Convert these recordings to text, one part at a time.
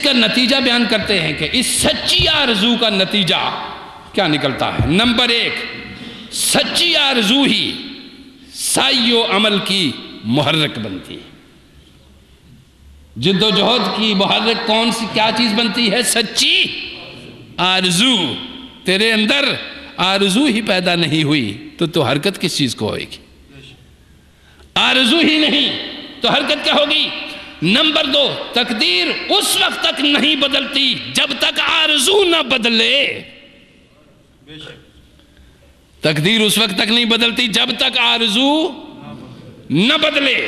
کا نتیجہ بیان کرتے ہیں کہ اس سچی آرزو کا نتیجہ کیا نکلتا ہے۔ نمبر 1، سچی آرزو ہی سعی و عمل کی محرک بنتی ہے۔ جد و جہد کی محرک کون سی کیا چیز بنتی ہے؟ سچی آرزو۔ تیرے اندر آرزو ہی پیدا نہیں ہوئی تو حرکت کس چیز کو ہوئے گی؟ آرزو ہی نہیں تو حرکت کیا ہوگی؟ نمبر 2، تقدیر اس وقت تک نہیں بدلتی جب تک آرزو نہ بدلے۔ تقدیر اس وقت تک نہیں بدلتی جب تک آرزو نہ بدلے۔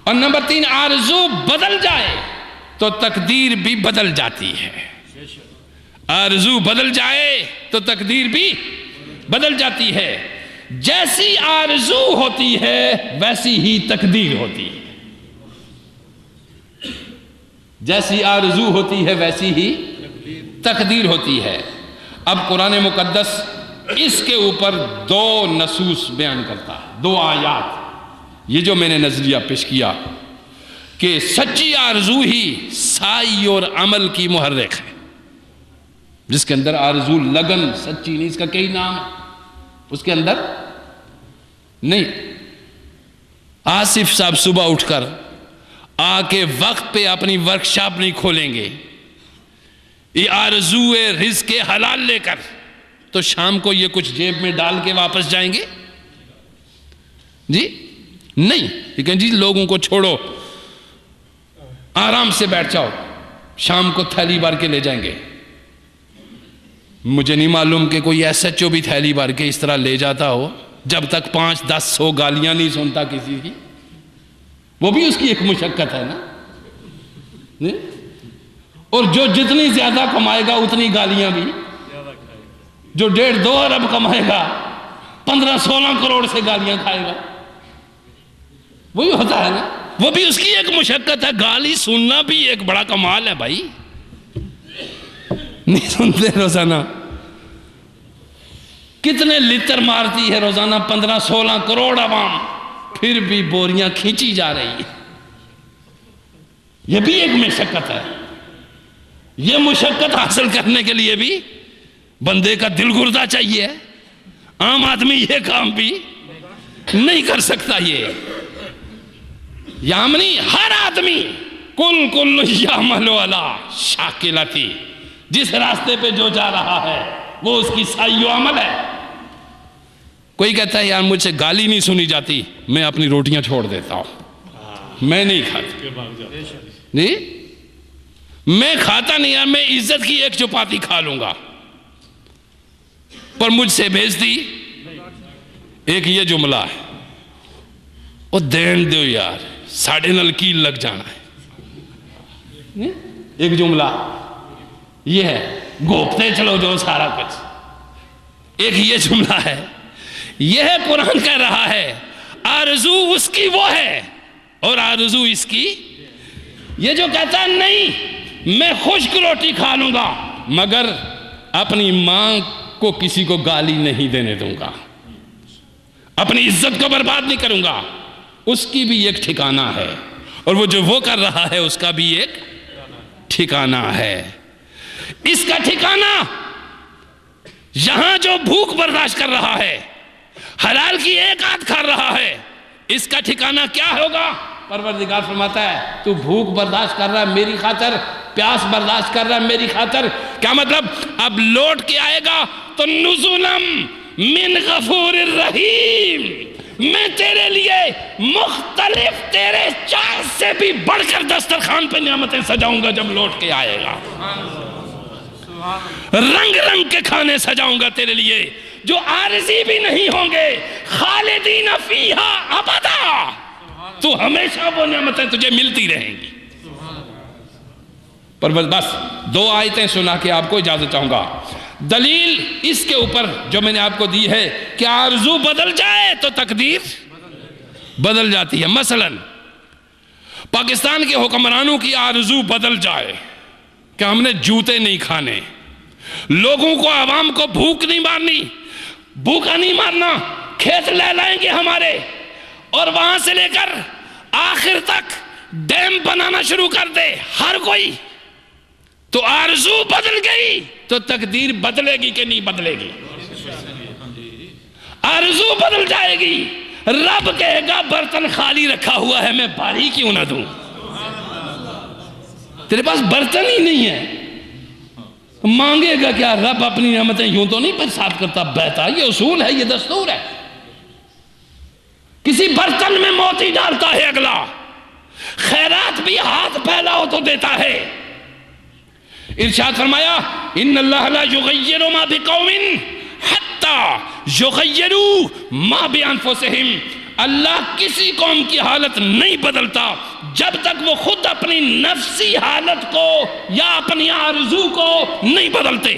اور نمبر 3، آرزو بدل جائے تو تقدیر بھی بدل جاتی ہے۔ آرزو بدل جائے تو تقدیر بھی بدل جاتی ہے۔ جیسی آرزو ہوتی ہے ویسی ہی تقدیر ہوتی ہے۔ جیسی آرزو ہوتی ہے ویسی ہی تقدیر ہوتی ہے۔ اب قرآن مقدس اس کے اوپر 2 نصوص بیان کرتا ہے، 2 آیات۔ یہ جو میں نے نظریہ پیش کیا کہ سچی آرزو ہی سعی اور عمل کی محرک ہے، جس کے اندر آرزو لگن سچی نہیں، اس کا کئی نام ہے، اس کے اندر نہیں۔ آصف صاحب صبح اٹھ کر آ کے وقت پہ اپنی ورکشاپ نہیں کھولیں گے یہ آرزو رزق حلال لے کر، تو شام کو یہ کچھ جیب میں ڈال کے واپس جائیں گے؟ جی نہیں، لیکن جی لوگوں کو چھوڑو، آرام سے بیٹھ جاؤ، شام کو تھیلی بھر کے لے جائیں گے۔ مجھے نہیں معلوم کہ کوئی ایس ایچ او بھی تھیلی بھر کے اس طرح لے جاتا ہو جب تک 5 10 100 گالیاں نہیں سنتا کسی کی۔ وہ بھی اس کی ایک مشقت ہے نا۔ اور جو جتنی زیادہ کمائے گا اتنی گالیاں بھی، جو 1.5 2 ارب کمائے گا 15 16 کروڑ سے گالیاں کھائے گا، وہی ہوتا ہے نا۔ وہ بھی اس کی ایک مشقت ہے، گالی سننا بھی ایک بڑا کمال ہے بھائی۔ نہیں سنتے روزانہ کتنے لیٹر مارتی ہے روزانہ 15 16 کروڑ عوام، پھر بھی بوریاں کھینچی جا رہی ہے۔ یہ بھی ایک مشقت ہے۔ یہ مشقت حاصل کرنے کے لیے بھی بندے کا دل گردہ چاہیے۔ عام آدمی یہ کام بھی نہیں کر سکتا۔ یہ یامنی ہر آدمی کل یعمل علی شاکلتی، جس راستے پہ جو جا رہا ہے وہ اس کی سعی و عمل ہے۔ کوئی کہتا ہے یار مجھ سے گالی نہیں سنی جاتی، میں اپنی روٹیاں چھوڑ دیتا ہوں، میں نہیں کھاتا، نہیں میں کھاتا نہیں یار، میں عزت کی ایک چپاتی کھا لوں گا، پر مجھ سے بھیج دی۔ ایک یہ جملہ ہے، او دین دیو یار ساڑھے نل کیل لگ جانا ہے۔ ایک جملہ یہ ہے، گوپتے چلو جو سارا کچھ۔ ایک یہ جملہ ہے، یہ ہے قرآن کہہ رہا ہے آرزو اس کی وہ ہے اور آرزو اس کی۔ یہ جو کہتا ہے نہیں میں خشک روٹی کھا لوں گا مگر اپنی ماں کو کسی کو گالی نہیں دینے دوں گا، اپنی عزت کو برباد نہیں کروں گا، اس کی بھی ایک ٹھکانہ ہے، اور وہ جو وہ کر رہا ہے اس کا بھی ایک ٹھکانہ ہے۔ اس کا ٹھکانہ یہاں جو بھوک برداشت کر رہا ہے، حلال کی ایک آدھ کھا رہا ہے، اس کا ٹھکانہ کیا ہوگا؟ پروردگار فرماتا ہے تو بھوک برداشت کر رہا ہے میری خاطر، پیاس برداشت کر رہا ہے میری خاطر، کیا مطلب؟ اب لوٹ کے آئے گا تو نزلم من غفور الرحیم، میں تیرے لیے مختلف تیرے چاہ سے بھی بڑھ کر دسترخوان پہ نعمتیں سجاؤں گا جب لوٹ کے آئے گا۔ رنگ رنگ کے کھانے سجاؤں گا تیرے لیے جو عارضی بھی نہیں ہوں گے، خالدین فیہا ابدا، تو ہمیشہ وہ نعمتیں تجھے ملتی رہیں گی۔ پر بس 2 آیتیں سنا کے آپ کو اجازت چاہوں گا۔ دلیل اس کے اوپر جو میں نے آپ کو دی ہے کہ آرزو بدل جائے تو تقدیر بدل جاتی ہے۔ مثلا پاکستان کے حکمرانوں کی آرزو بدل جائے کہ ہم نے جوتے نہیں کھانے، لوگوں کو عوام کو بھوک نہیں مارنی، بھوکا نہیں مارنا، کھیت لے لائیں گے ہمارے، اور وہاں سے لے کر آخر تک ڈیم بنانا شروع کر دے، ہر کوئی تو آرزو بدل گئی تو تقدیر بدلے گی کہ نہیں بدلے گی؟ آرزو بدل جائے گی. رب کہے گا برتن خالی رکھا ہوا ہے، میں بھاری کیوں نہ دوں؟ تیرے پاس برتن ہی نہیں ہے، مانگے گا کیا؟ رب اپنی نعمتیں یوں تو نہیں صاف کرتا بہتا. یہ اصول ہے، یہ دستور ہے. کسی برتن میں موتی ڈالتا ہے اگلا. خیرات بھی ہاتھ پھیلا ہو تو دیتا ہے. ارشاد فرمایا ان اللہ لا یغیر ما بقوم حتی یغیروا ما بانفسہم. اللہ کسی قوم کی حالت نہیں بدلتا جب تک وہ خود اپنی نفسی حالت کو یا اپنی آرزو کو نہیں بدلتے.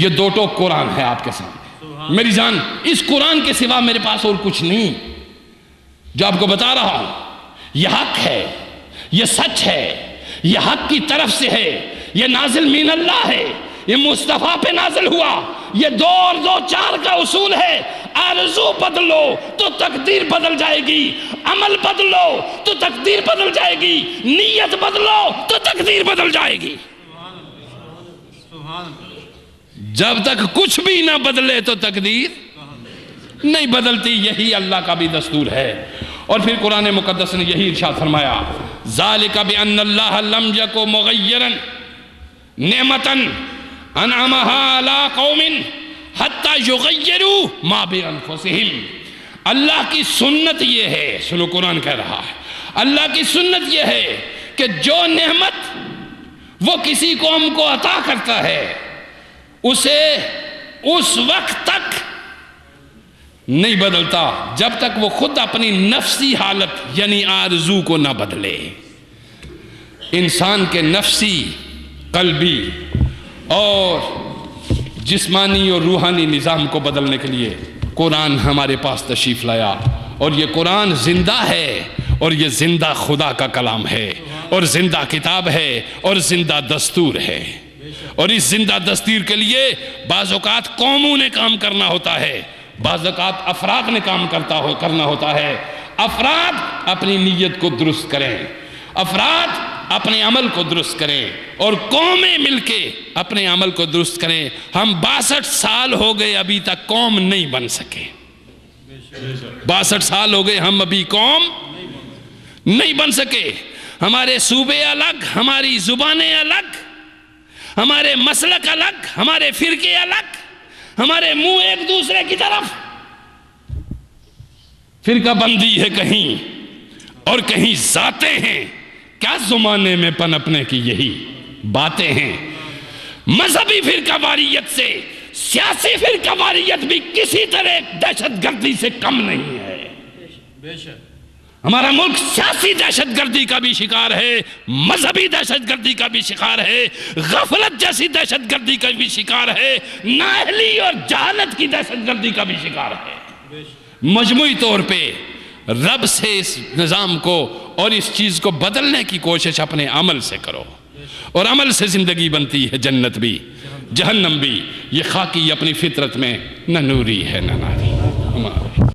یہ دو ٹوک قرآن ہے آپ کے سامنے. میری جان، اس قرآن کے سوا میرے پاس اور کچھ نہیں جو آپ کو بتا رہا ہوں. یہ حق ہے، یہ سچ ہے، یہ حق کی طرف سے ہے، یہ نازل من اللہ ہے، یہ مصطفیٰ پہ نازل ہوا. یہ 2 اور 2 4 کا اصول ہے. آرزو بدلو تو تقدیر بدل جائے گی، عمل بدلو تو تقدیر بدل جائے گی، نیت بدلو تو تقدیر بدل جائے گی. جب تک کچھ بھی نہ بدلے تو تقدیر نہیں بدلتی. یہی اللہ کا بھی دستور ہے. اور پھر قرآن مقدس نے یہی ارشاد فرمایا ذالک بان اللہ لم یک مغیرا نعمتا انعمها علی قوم حتی یغیروا ما بانفسہم. اللہ کی سنت یہ ہے، سنو قرآن کہہ رہا ہے، اللہ کی سنت یہ ہے کہ جو نعمت وہ کسی قوم کو عطا کرتا ہے اسے اس وقت تک نہیں بدلتا جب تک وہ خود اپنی نفسی حالت یعنی آرزو کو نہ بدلے. انسان کے نفسی، قلبی اور جسمانی اور روحانی نظام کو بدلنے کے لیے قرآن ہمارے پاس تشریف لایا. اور یہ قرآن زندہ ہے، اور یہ زندہ خدا کا کلام ہے، اور زندہ کتاب ہے، اور زندہ دستور ہے. اور اس زندہ دستور کے لیے بعض اوقات قوموں نے کام کرنا ہوتا ہے، بعض اوقات افراد نے کام کرنا ہوتا ہے. افراد اپنی نیت کو درست کریں، افراد اپنے عمل کو درست کریں، اور قومیں مل کے اپنے عمل کو درست کریں. ہم 62 سال ہو گئے ابھی تک قوم نہیں بن سکے. 62 سال ہو گئے ہم ابھی قوم نہیں بن سکے. ہمارے صوبے الگ، ہماری زبانیں الگ، ہمارے مسلک الگ، ہمارے فرقے الگ، ہمارے منہ ایک دوسرے کی طرف. فرقہ بندی ہے کہیں اور کہیں ذاتیں ہیں. کیا زمانے میں پنپنے کی یہی باتیں ہیں. مذہبی فرقہ واریت سے سیاسی فرقہ واریت بھی کسی طرح دہشت گردی سے کم نہیں ہے. ہمارا ملک سیاسی دہشت گردی کا بھی شکار ہے، مذہبی دہشت گردی کا بھی شکار ہے، غفلت جیسی دہشت گردی کا بھی شکار ہے، نااہلی اور جہالت کی دہشت گردی کا بھی شکار ہے. مجموعی طور پہ رب سے اس نظام کو اور اس چیز کو بدلنے کی کوشش اپنے عمل سے کرو. اور عمل سے زندگی بنتی ہے جنت بھی جہنم بھی. یہ خاکی اپنی فطرت میں نہ نوری ہے نہ ناری.